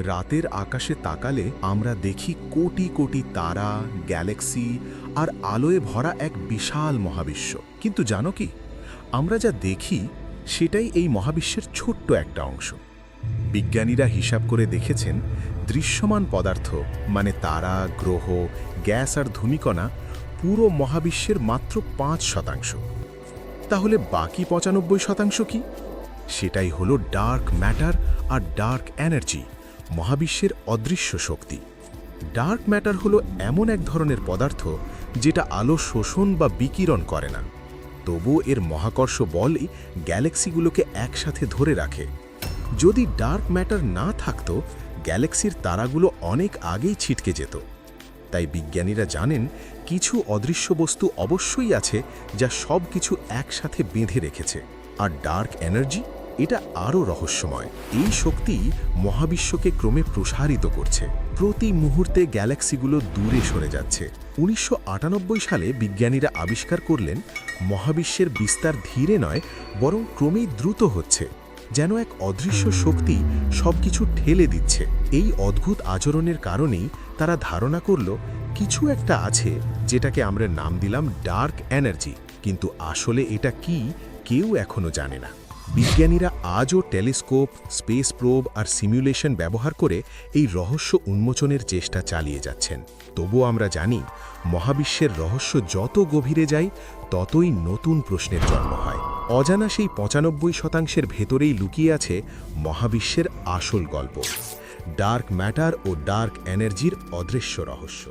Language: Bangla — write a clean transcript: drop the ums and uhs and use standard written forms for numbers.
রাতের আকাশে তাকালে আমরা দেখি কোটি কোটি তারা, গ্যালাক্সি আর আলোয় ভরা এক বিশাল মহাবিশ্ব। কিন্তু জানো কি, আমরা যা দেখি সেটাই এই মহাবিশ্বের ছোট্ট একটা অংশ। বিজ্ঞানীরা হিসাব করে দেখেছেন, দৃশ্যমান পদার্থ মানে তারা, গ্রহ, গ্যাস আর ধূলিকণা পুরো মহাবিশ্বের মাত্র ৫%। তাহলে বাকি ৯৫% কি? সেটাই হলো ডার্ক ম্যাটার আর ডার্ক এনার্জি, মহাবিশ্বের অদৃশ্য শক্তি। ডার্ক ম্যাটার হলো এমন এক ধরনের পদার্থ যেটা আলো শোষণ বা বিকিরণ করে না, তবুও এর মহাকর্ষ বলই গ্যালাক্সিগুলোকে একসাথে ধরে রাখে। যদি ডার্ক ম্যাটার না থাকতো, গ্যালাক্সির তারাগুলো অনেক আগেই ছিটকে যেত। তাই বিজ্ঞানীরা জানেন, কিছু অদৃশ্য বস্তু অবশ্যই আছে যা সব কিছু একসাথে বেঁধে রেখেছে। আর ডার্ক এনার্জি, এটা আরও রহস্যময়। এই শক্তি মহাবিশ্বকে ক্রমে প্রসারিত করছে। প্রতি মুহূর্তে গ্যালাক্সিগুলো দূরে সরে যাচ্ছে। ১৯৯৮ সালে বিজ্ঞানীরা আবিষ্কার করলেন, মহাবিশ্বের বিস্তার ধীরে নয়, বরং ক্রমেই দ্রুত হচ্ছে, যেন এক অদৃশ্য শক্তি সবকিছু ঠেলে দিচ্ছে। এই অদ্ভুত আচরণের কারণেই তারা ধারণা করল, কিছু একটা আছে যেটাকে আমরা নাম দিলাম ডার্ক এনার্জি। কিন্তু আসলে এটা কি, কেউ এখনো জানে না। বিজ্ঞানীরা আজও টেলিস্কোপ, স্পেস প্রোব আর সিমুলেশন ব্যবহার করে এই রহস্য উন্মোচনের চেষ্টা চালিয়ে যাচ্ছেন। তবুও আমরা জানি, মহাবিশ্বের রহস্য যত গভীরে যায়, ততই নতুন প্রশ্নের জন্ম হয়। অজানা সেই ৯৫%-এর ভেতরেই লুকিয়ে আছে মহাবিশ্বের আসল গল্প, ডার্ক ম্যাটার ও ডার্ক এনার্জির অদৃশ্য রহস্য।